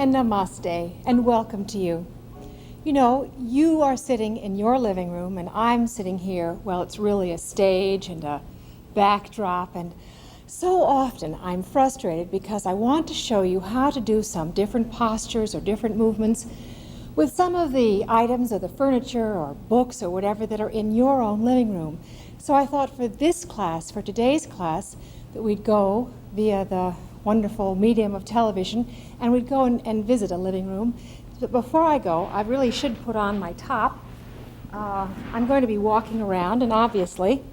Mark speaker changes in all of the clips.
Speaker 1: and namaste, and welcome to you. You know, you are sitting in your living room, and I'm sitting here. Well, it's really a stage and a backdrop, and so often I'm frustrated because I want to show you how to do some different postures or different movements with some of the items or the furniture or books or whatever that are in your own living room. So I thought for this class, for today's class, that we'd go via the wonderful medium of television and we'd go and visit a living room. But before I go, I really should put on my top. I'm going to be walking around, and obviously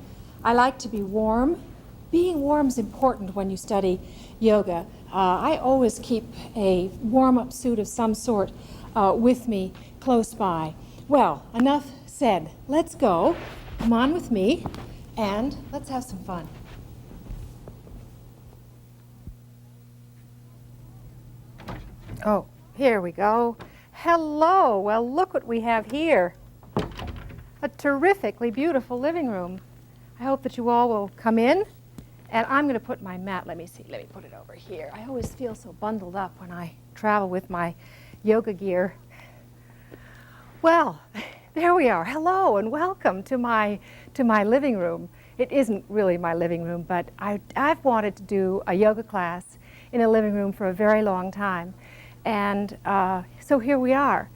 Speaker 1: I like to be warm. Being warm is important when you study yoga. I always keep a warm-up suit of some sort with me close by. Well, enough said. Let's go. Come on with me, and let's have some fun. Oh, here we go. Hello. Well, look what we have here. A terrifically beautiful living room. I hope that you all will come in. And I'm going to put my mat, let me put it over here. I always feel so bundled up when I travel with my yoga gear. Well, there we are. Hello and welcome to my living room. It isn't really my living room, but I've wanted to do a yoga class in a living room for a very long time. And so here we are.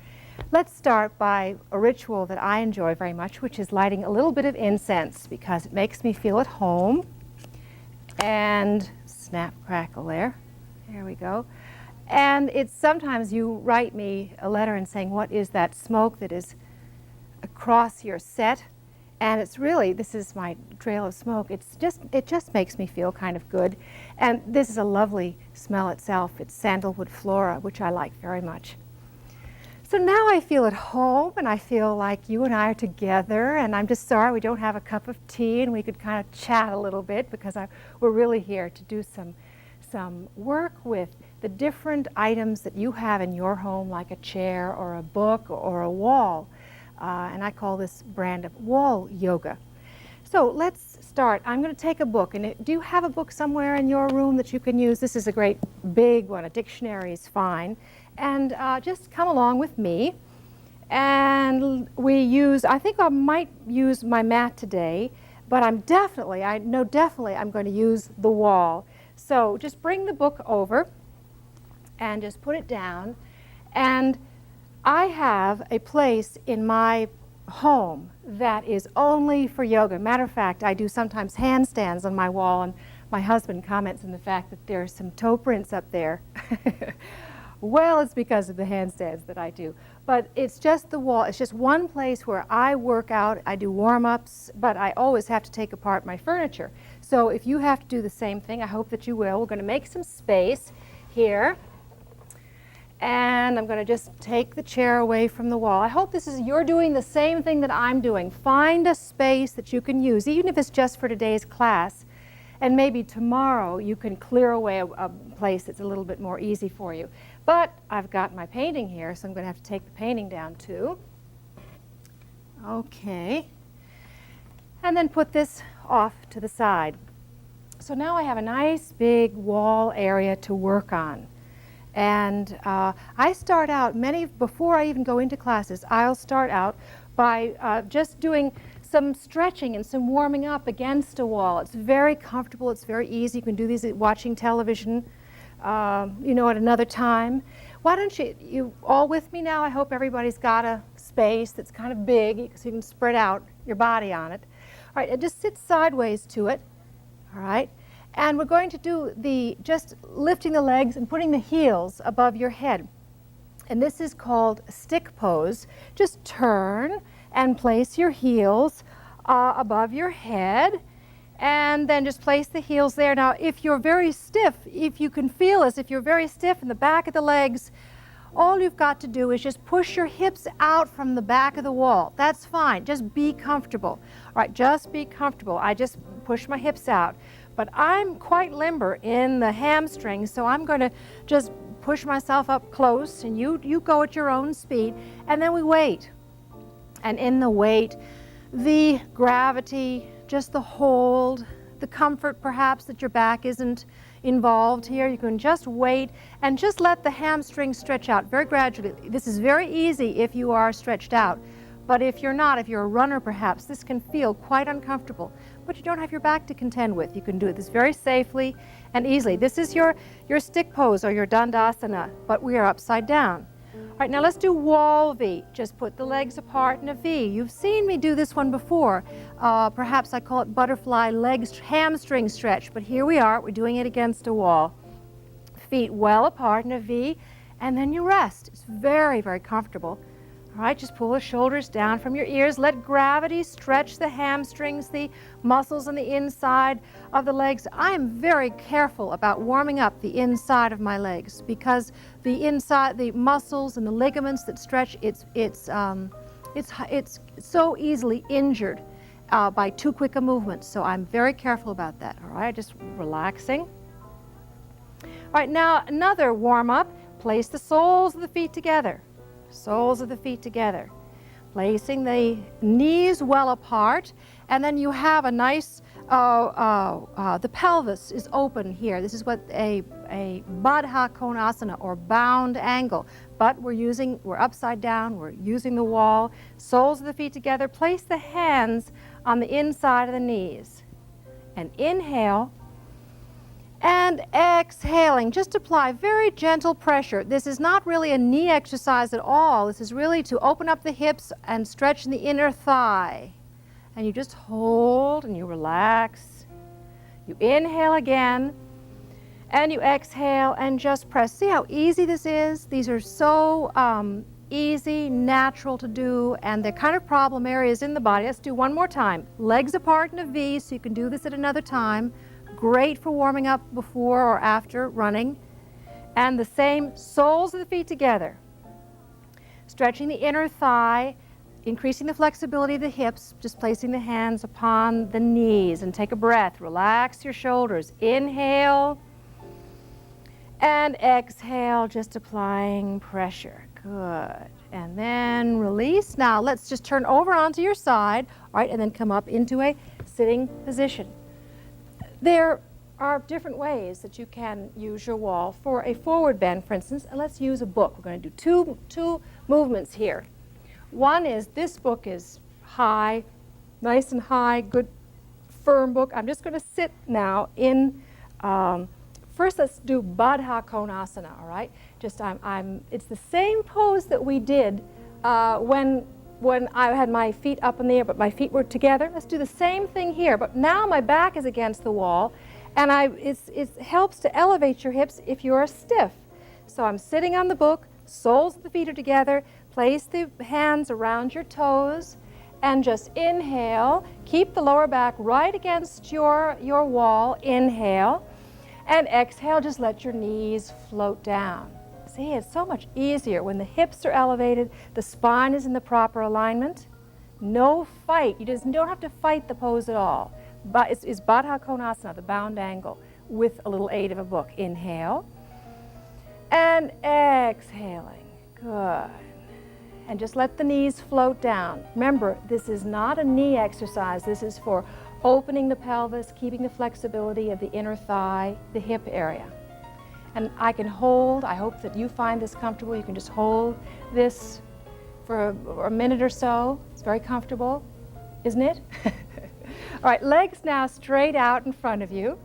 Speaker 1: Let's start by a ritual that I enjoy very much, which is lighting a little bit of incense because it makes me feel at home. And snap, crackle there. There we go. And it's sometimes you write me a letter and saying, what is that smoke that is across your set? And it's really, this is my trail of smoke. It just makes me feel kind of good. And this is a lovely smell itself. It's sandalwood flora, which I like very much. So now I feel at home, and I feel like you and I are together, and I'm just sorry we don't have a cup of tea and we could kind of chat a little bit because we're really here to do some work with the different items that you have in your home, like a chair or a book or a wall. And I call this brand of wall yoga. So let's start. I'm going to take a book. And do you have a book somewhere in your room that you can use? This is a great big one. A dictionary is fine. And just come along with me. And I think I might use my mat today, but I know definitely I'm going to use the wall. So just bring the book over and just put it down. And I have a place in my home that is only for yoga. Matter of fact, I do sometimes handstands on my wall, and my husband comments on the fact that there are some toe prints up there. Well, it's because of the handstands that I do. But it's just the wall. It's just one place where I work out. I do warm-ups, but I always have to take apart my furniture. So if you have to do the same thing, I hope that you will. We're going to make some space here. And I'm going to just take the chair away from the wall. I hope you're doing the same thing that I'm doing. Find a space that you can use, even if it's just for today's class. And maybe tomorrow you can clear away a place that's a little bit more easy for you. But I've got my painting here, so I'm going to have to take the painting down too. Okay. And then put this off to the side. So now I have a nice big wall area to work on. And I start out, before I even go into classes, I'll start out by just doing some stretching and some warming up against a wall. It's very comfortable, it's very easy. You can do these watching television, at another time. Why don't you all with me now? I hope everybody's got a space that's kind of big so you can spread out your body on it. All right, and just sit sideways to it, all right? And we're going to do just lifting the legs and putting the heels above your head. And this is called stick pose. Just turn and place your heels above your head. And then just place the heels there. Now, if you're very stiff, if you can feel as if you're very stiff in the back of the legs, all you've got to do is just push your hips out from the back of the wall. That's fine. Just be comfortable. All right, just be comfortable. I just push my hips out. But I'm quite limber in the hamstrings, so I'm going to just push myself up close, and you go at your own speed, and then we wait. And in the wait, the gravity, just the hold, the comfort perhaps that your back isn't involved here. You can just wait and just let the hamstrings stretch out very gradually. This is very easy if you are stretched out. But if you're not, if you're a runner perhaps, this can feel quite uncomfortable. But you don't have your back to contend with. You can do this very safely and easily. This is your stick pose or your Dandasana, but we are upside down. All right, now let's do wall V. Just put the legs apart in a V. You've seen me do this one before. Perhaps I call it butterfly legs hamstring stretch, but here we are. We're doing it against a wall. Feet well apart in a V, and then you rest. It's very, very comfortable. All right, just pull the shoulders down from your ears. Let gravity stretch the hamstrings, the muscles on the inside of the legs. I am very careful about warming up the inside of my legs because the inside, the muscles and the ligaments that stretch, it's so easily injured by too quick a movement. So I'm very careful about that. All right, just relaxing. All right, now another warm up. Place the soles of the feet together. Soles of the feet together, placing the knees well apart, and then you have a nice, the pelvis is open here. This is what a Baddha Konasana or bound angle, but we're upside down, we're using the wall. Soles of the feet together, place the hands on the inside of the knees, and inhale. And exhaling, just apply very gentle pressure. This is not really a knee exercise at all. This is really to open up the hips and stretch the inner thigh. And you just hold and you relax. You inhale again and you exhale and just press. See how easy this is? These are so easy, natural to do, and they're kind of problem areas in the body. Let's do one more time. Legs apart in a V, so you can do this at another time. Great for warming up before or after running. And the same, soles of the feet together. Stretching the inner thigh, increasing the flexibility of the hips, just placing the hands upon the knees. And take a breath. Relax your shoulders. Inhale. And exhale, just applying pressure. Good. And then release. Now let's just turn over onto your side, all right, and then come up into a sitting position. There are different ways that you can use your wall for a forward bend, for instance, and let's use a book. We're going to do two movements here. One is, this book is high, nice and high, good firm book. I'm just going to sit now in, first let's do Baddha Konasana, all right? Just it's the same pose that we did when I had my feet up in the air, but my feet were together. Let's do the same thing here, but now my back is against the wall, and it helps to elevate your hips if you are stiff. So I'm sitting on the book, soles of the feet are together, place the hands around your toes, and just inhale. Keep the lower back right against your wall, inhale, and exhale, just let your knees float down. See, it's so much easier when the hips are elevated, the spine is in the proper alignment. No fight. You just don't have to fight the pose at all. But it's Baddha Konasana, the bound angle, with a little aid of a book. Inhale. And exhaling. Good. And just let the knees float down. Remember, this is not a knee exercise. This is for opening the pelvis, keeping the flexibility of the inner thigh, the hip area. And I can hold, I hope that you find this comfortable. You can just hold this for a minute or so. It's very comfortable, isn't it? All right, legs now straight out in front of you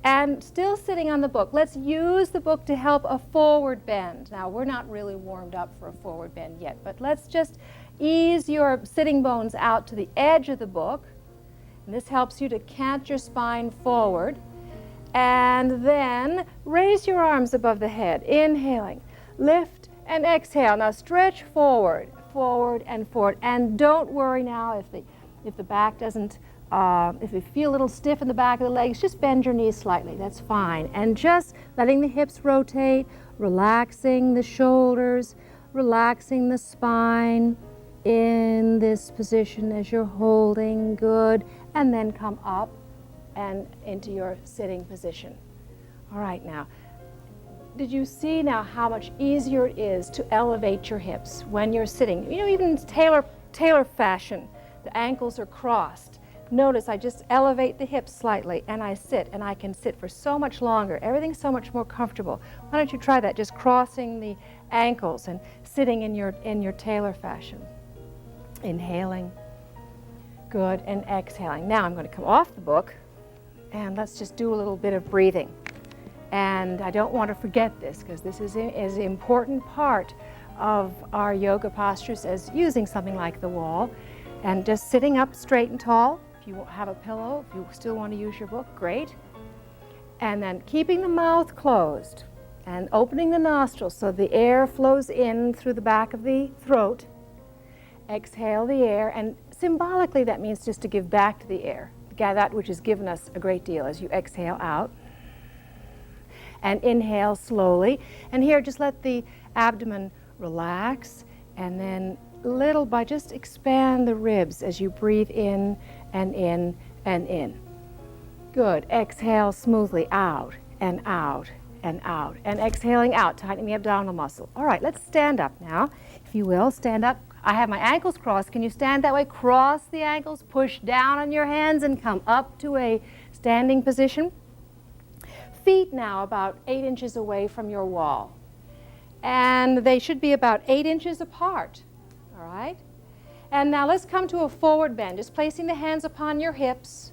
Speaker 1: and still sitting on the book. Let's use the book to help a forward bend. Now, we're not really warmed up for a forward bend yet, but let's just ease your sitting bones out to the edge of the book. And this helps you to cant your spine forward. And then raise your arms above the head, inhaling, lift and exhale. Now stretch forward, forward and forward. And don't worry now if the back doesn't, if you feel a little stiff in the back of the legs, just bend your knees slightly, that's fine. And just letting the hips rotate, relaxing the shoulders, relaxing the spine in this position as you're holding, good. And then come up and into your sitting position. All right, now, did you see now how much easier it is to elevate your hips when you're sitting? You know, even in tailor fashion, the ankles are crossed. Notice I just elevate the hips slightly and I sit, and I can sit for so much longer. Everything's so much more comfortable. Why don't you try that, just crossing the ankles and sitting in your tailor fashion. Inhaling. Good, and exhaling. Now I'm going to come off the book and let's just do a little bit of breathing. And I don't want to forget this because this is an important part of our yoga postures as using something like the wall. And just sitting up straight and tall. If you have a pillow, if you still want to use your book, great. And then keeping the mouth closed and opening the nostrils so the air flows in through the back of the throat. Exhale the air, and symbolically that means just to give back to the air, that which has given us a great deal as you exhale out. And inhale slowly. And here just let the abdomen relax, and then little by just expand the ribs as you breathe in and in and in. Good. Exhale smoothly out and out and out. And exhaling out, tightening the abdominal muscle. All right, let's stand up now, if you will. Stand up. I have my ankles crossed. Can you stand that way? Cross the ankles, push down on your hands, and come up to a standing position. Feet now about 8 inches away from your wall. And they should be about 8 inches apart. All right? And now let's come to a forward bend, just placing the hands upon your hips.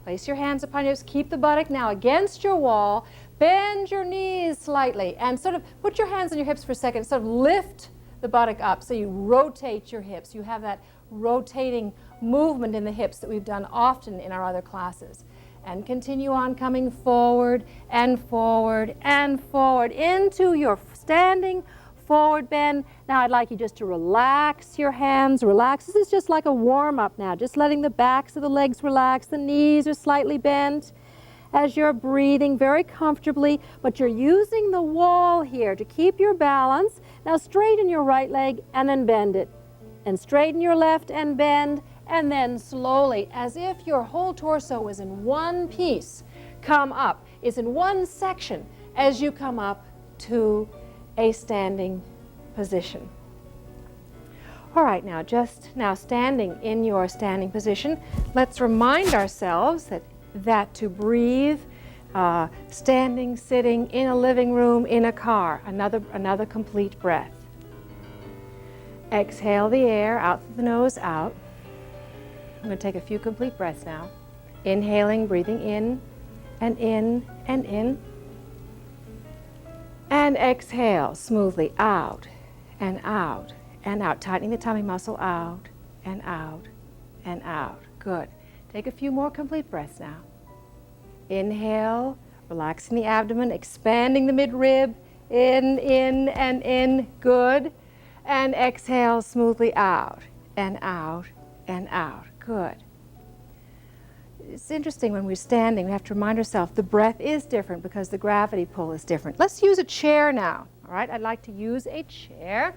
Speaker 1: Place your hands upon your hips. Keep the buttock now against your wall. Bend your knees slightly and sort of put your hands on your hips for a second. Sort of lift the buttock up so you rotate your hips. You have that rotating movement in the hips that we've done often in our other classes. And continue on coming forward and forward and forward into your standing forward bend. Now I'd like you just to relax your hands. Relax. This is just like a warm-up now. Just letting the backs of the legs relax. The knees are slightly bent as you're breathing very comfortably, but you're using the wall here to keep your balance. Now straighten your right leg and then bend it. And straighten your left and bend, and then slowly, as if your whole torso was in one piece, come up. It's in one section as you come up to a standing position. All right, now just now standing in your standing position, let's remind ourselves that to breathe, standing, sitting, in a living room, in a car, another complete breath. Exhale the air out through the nose, out. I'm going to take a few complete breaths now. Inhaling, breathing in and in and in. And exhale smoothly out and out and out, tightening the tummy muscle, out and out and out. Good. Take a few more complete breaths now. Inhale, relaxing the abdomen, expanding the midrib, in and in. Good. And exhale smoothly out and out and out. Good. It's interesting when we're standing, we have to remind ourselves the breath is different because the gravity pull is different. Let's use a chair now. All right, I'd like to use a chair.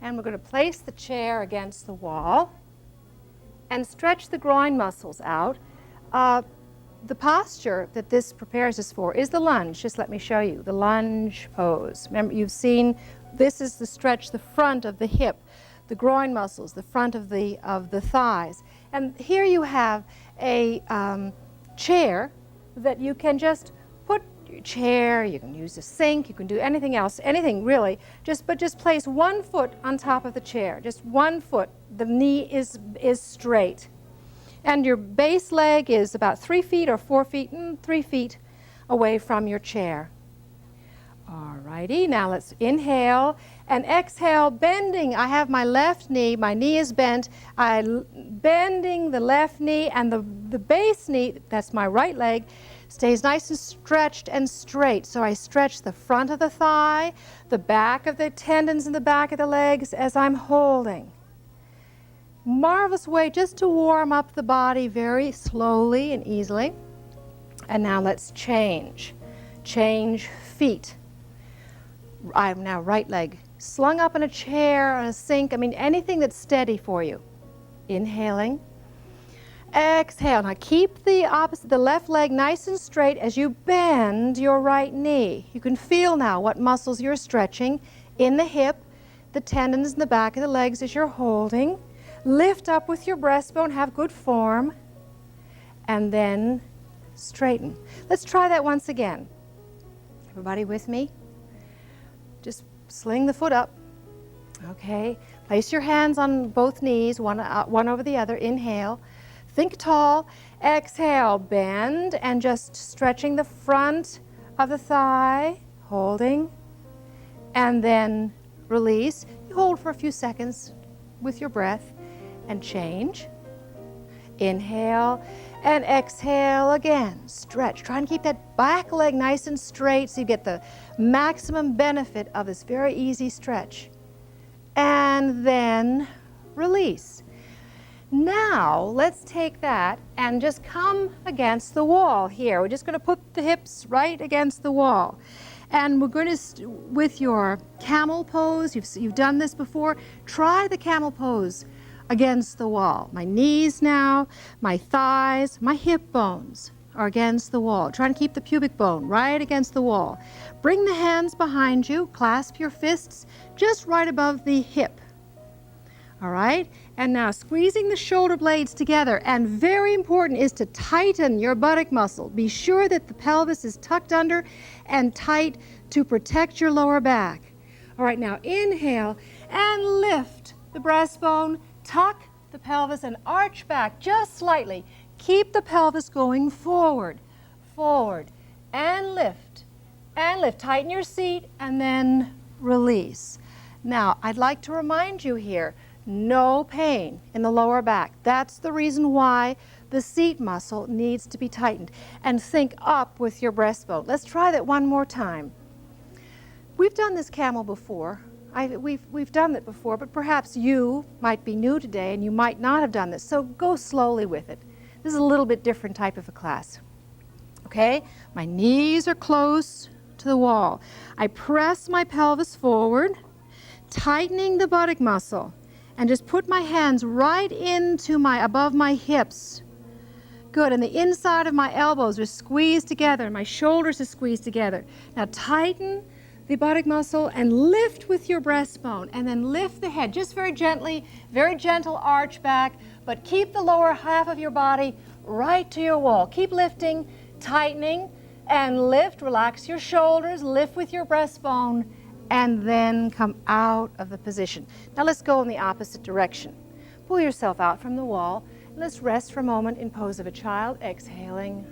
Speaker 1: And we're going to place the chair against the wall and stretch the groin muscles out. The posture that this prepares us for is the lunge. Just let me show you the lunge pose. Remember, you've seen this is the stretch, the front of the hip, the groin muscles, the front of the thighs. And here you have a chair that you can just put your chair, you can use a sink, you can do anything else, anything really, but just place one foot on top of the chair, just one foot. The knee is straight. And your base leg is about 3 feet or 4 feet, 3 feet away from your chair. All righty, now let's inhale and exhale, bending. I have my left knee, my knee is bent. I'm bending the left knee, and the base knee, that's my right leg, stays nice and stretched and straight. So I stretch the front of the thigh, the back of the tendons in the back of the legs as I'm holding. Marvelous way just to warm up the body very slowly and easily. And now let's change. Change feet. I'm now right leg slung up in a chair, on a sink, anything that's steady for you. Inhaling. Exhale. Now keep the left leg nice and straight as you bend your right knee. You can feel now what muscles you're stretching in the hip, the tendons in the back of the legs as you're holding. Lift up with your breastbone, have good form, and then straighten. Let's try that once again. Everybody with me? Just sling the foot up. Okay. Place your hands on both knees, one over the other. Inhale. Think tall. Exhale. Bend and just stretching the front of the thigh. Holding. And then release. You hold for a few seconds with your breath and change. Inhale and exhale again. Stretch. Try and keep that back leg nice and straight so you get the maximum benefit of this very easy stretch. And then release. Now let's take that and just come against the wall here. We're just going to put the hips right against the wall. And we're going to, with your camel pose, you've done this before, try the camel pose against the wall. My knees now, my thighs, my hip bones are against the wall. Try and keep the pubic bone right against the wall. Bring the hands behind you, clasp your fists just right above the hip. All right, and now squeezing the shoulder blades together, and very important is to tighten your buttock muscle. Be sure that the pelvis is tucked under and tight to protect your lower back. All right, now inhale and lift the breastbone, tuck the pelvis and arch back just slightly. Keep the pelvis going forward, forward, and lift, and lift. Tighten your seat and then release. Now, I'd like to remind you here, no pain in the lower back. That's the reason why the seat muscle needs to be tightened. And think up with your breastbone. Let's try that one more time. We've done this camel before. We've done it before, but perhaps you might be new today and you might not have done this. So go slowly with it. This is a little bit different type of a class. Okay? My knees are close to the wall. I press my pelvis forward, tightening the buttock muscle. And just put my hands right into above my hips. Good, and the inside of my elbows are squeezed together, and my shoulders are squeezed together. Now tighten the buttock muscle and lift with your breastbone, and then lift the head, just very gently, very gentle arch back, but keep the lower half of your body right to your wall. Keep lifting, tightening, and lift, relax your shoulders, lift with your breastbone, and then come out of the position. Now let's go in the opposite direction. Pull yourself out from the wall. Let's rest for a moment in pose of a child, exhaling.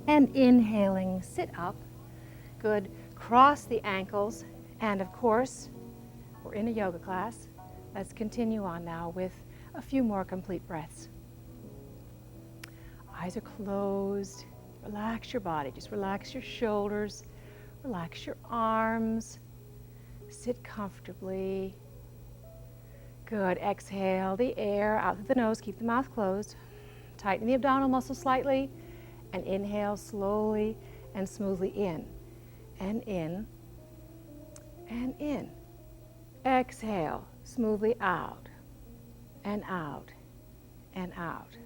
Speaker 1: And inhaling, sit up. Good. Cross the ankles. And of course, we're in a yoga class. Let's continue on now with a few more complete breaths. Eyes are closed. Relax your body. Just relax your shoulders. Relax your arms. Sit comfortably. Good. Exhale the air out through the nose. Keep the mouth closed. Tighten the abdominal muscle slightly. And inhale slowly and smoothly in. And in. And in. Exhale smoothly out. And out. And out.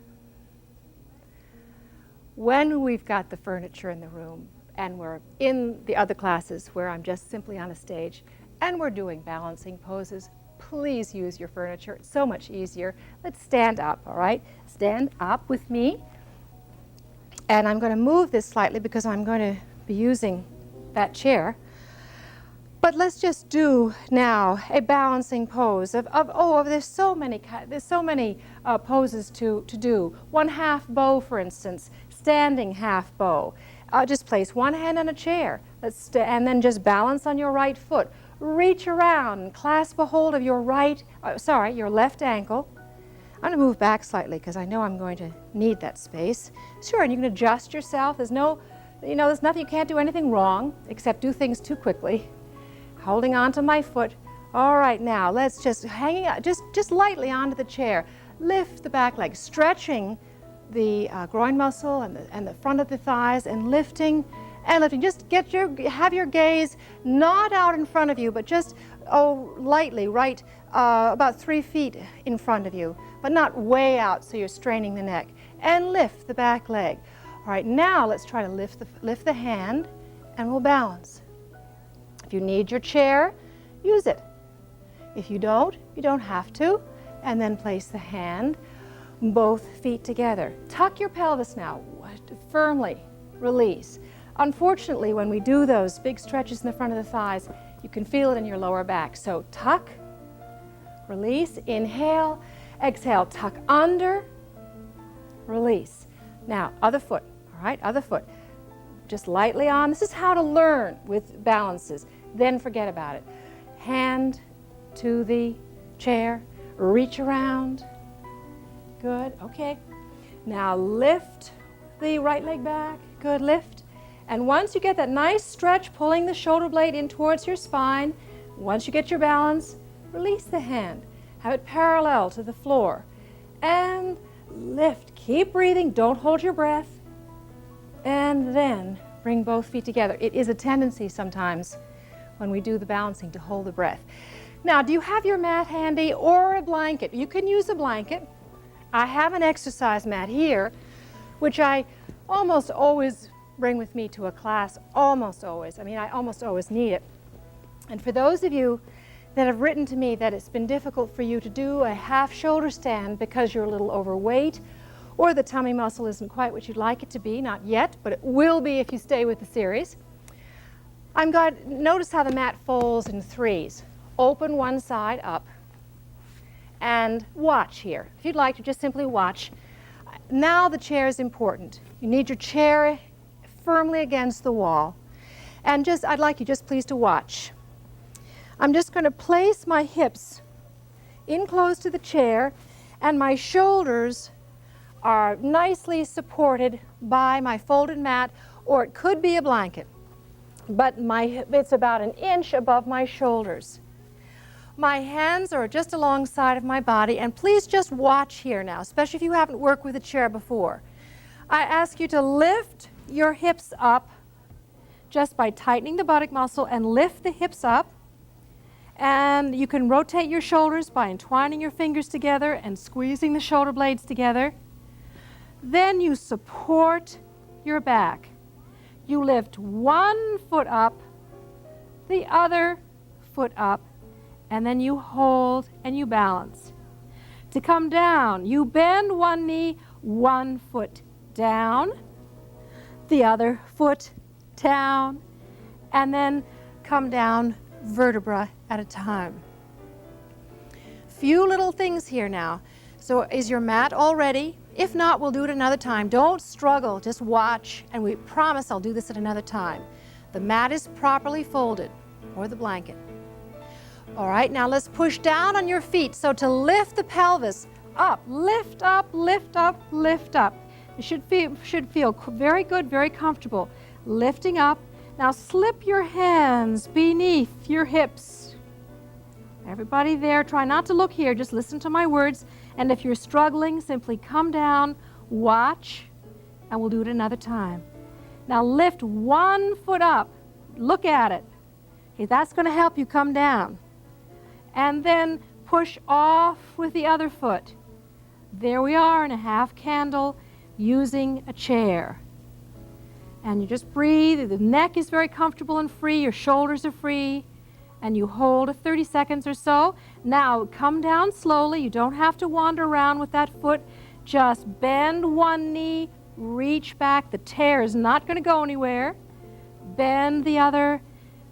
Speaker 1: When we've got the furniture in the room, and we're in the other classes where I'm just simply on a stage and we're doing balancing poses, please use your furniture. It's so much easier. Let's stand up, all right? Stand up with me. And I'm going to move this slightly because I'm going to be using that chair. But let's just do now a balancing pose there's so many poses to do. One half bow, for instance, standing half bow. Just place one hand on a chair, and then just balance on your right foot. Reach around and clasp a hold of your your left ankle. I'm going to move back slightly because I know I'm going to need that space. Sure, and you can adjust yourself. There's nothing, you can't do anything wrong except do things too quickly. Holding on to my foot. All right, now let's just hang out, just lightly onto the chair. Lift the back leg, stretching the groin muscle and the front of the thighs, and lifting and lifting. Just have your gaze not out in front of you, but just lightly, right about 3 feet in front of you, but not way out so you're straining the neck. And lift the back leg. All right, now let's try to lift the hand, and we'll balance. If you need your chair, use it. If you don't have to. And then place the hand, both feet together. Tuck your pelvis now, firmly release. Unfortunately, when we do those big stretches in the front of the thighs, you can feel it in your lower back. So tuck, release, inhale, exhale, tuck under, release. Now, other foot, all right, other foot. Just lightly on. This is how to learn with balances. Then forget about it. Hand to the chair, reach around. Good, okay. Now lift the right leg back. Good, lift. And once you get that nice stretch, pulling the shoulder blade in towards your spine, once you get your balance, release the hand. Have it parallel to the floor. And lift. Keep breathing. Don't hold your breath. And then bring both feet together. It is a tendency sometimes when we do the balancing to hold the breath. Now, do you have your mat handy or a blanket? You can use a blanket. I have an exercise mat here, which I almost always bring with me to a class, almost always. I mean, I almost always need it. And for those of you that have written to me that it's been difficult for you to do a half shoulder stand because you're a little overweight or the tummy muscle isn't quite what you'd like it to be, not yet, but it will be if you stay with the series. Notice how the mat folds in threes. Open one side up and watch here. If you'd like to just simply watch. Now the chair is important. You need your chair firmly against the wall. And I'd like you just please to watch. I'm just going to place my hips in close to the chair and my shoulders are nicely supported by my folded mat, or it could be a blanket. But it's about an inch above my shoulders. My hands are just alongside of my body, and please just watch here now, especially if you haven't worked with a chair before. I ask you to lift your hips up just by tightening the buttock muscle and lift the hips up. And you can rotate your shoulders by entwining your fingers together and squeezing the shoulder blades together. Then you support your back. You lift one foot up, the other foot up, and then you hold and you balance. To come down, you bend one knee, 1 foot down, the other foot down, and then come down vertebra at a time. Few little things here now. So is your mat all ready? If not, we'll do it another time. Don't struggle, just watch, and we promise I'll do this at another time. The mat is properly folded, or the blanket. All right, now let's push down on your feet. So to lift the pelvis up, lift up, lift up, lift up. You should feel very good, very comfortable. Lifting up. Now slip your hands beneath your hips. Everybody there, try not to look here, just listen to my words. And if you're struggling, simply come down, watch, and we'll do it another time. Now lift 1 foot up, look at it. Okay, that's going to help you come down. And then push off with the other foot. There we are in a half candle using a chair. And you just breathe. The neck is very comfortable and free. Your shoulders are free. And you hold 30 seconds or so. Now come down slowly. You don't have to wander around with that foot. Just bend one knee, reach back. The tear is not going to go anywhere. Bend the other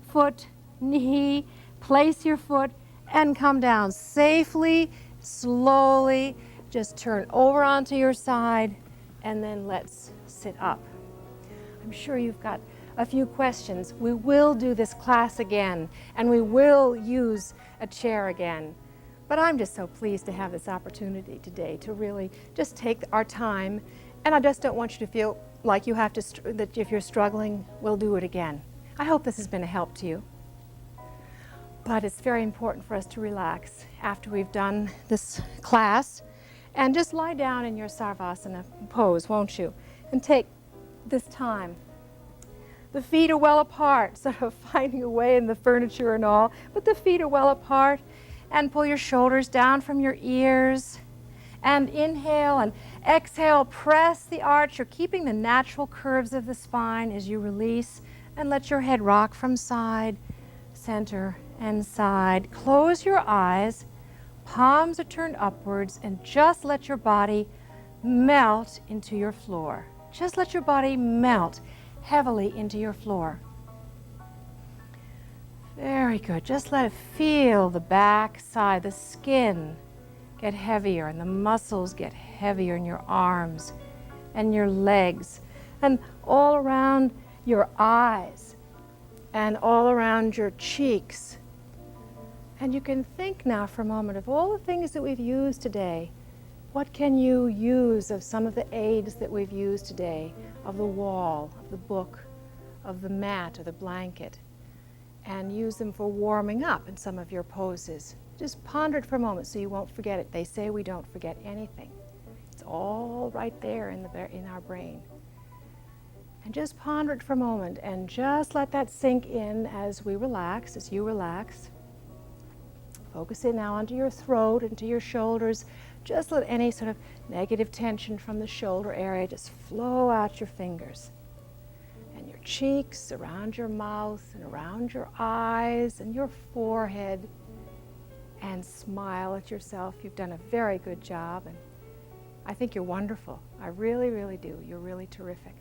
Speaker 1: foot, knee, place your foot, and come down safely, slowly. Just turn over onto your side, and then let's sit up. I'm sure you've got a few questions. We will do this class again, and we will use a chair again. But I'm just so pleased to have this opportunity today to really just take our time, and I just don't want you to feel like you have to, that if you're struggling, we'll do it again. I hope this has been a help to you. But it's very important for us to relax after we've done this class and just lie down in your Sarvasana pose, won't you? And take this time. The feet are well apart, sort of finding a way in the furniture and all, but the feet are well apart. And pull your shoulders down from your ears. And inhale and exhale, press the arch. You're keeping the natural curves of the spine as you release, and let your head rock from side, center, and side. Close your eyes, palms are turned upwards, and just let your body melt into your floor. Just let your body melt heavily into your floor. Very good. Just let it feel the back side, the skin get heavier and the muscles get heavier in your arms and your legs and all around your eyes and all around your cheeks. And you can think now for a moment of all the things that we've used today. What can you use of some of the aids that we've used today, of the wall, of the book, of the mat or the blanket, and use them for warming up in some of your poses. Just ponder it for a moment so you won't forget it. They say we don't forget anything. It's all right there in our brain. And just ponder it for a moment and just let that sink in as we relax, as you relax. Focus in now onto your throat, into your shoulders. Just let any sort of negative tension from the shoulder area just flow out your fingers. And your cheeks, around your mouth, and around your eyes, and your forehead. And smile at yourself. You've done a very good job, and I think you're wonderful. I really, really do. You're really terrific.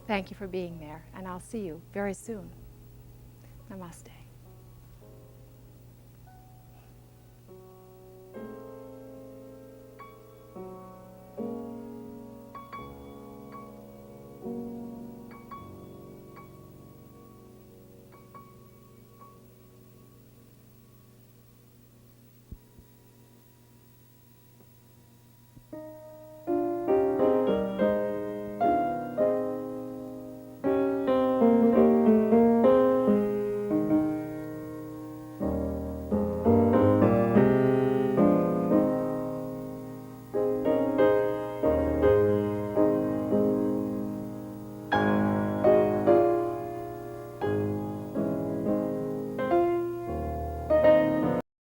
Speaker 1: Thank you for being there, and I'll see you very soon. Namaste.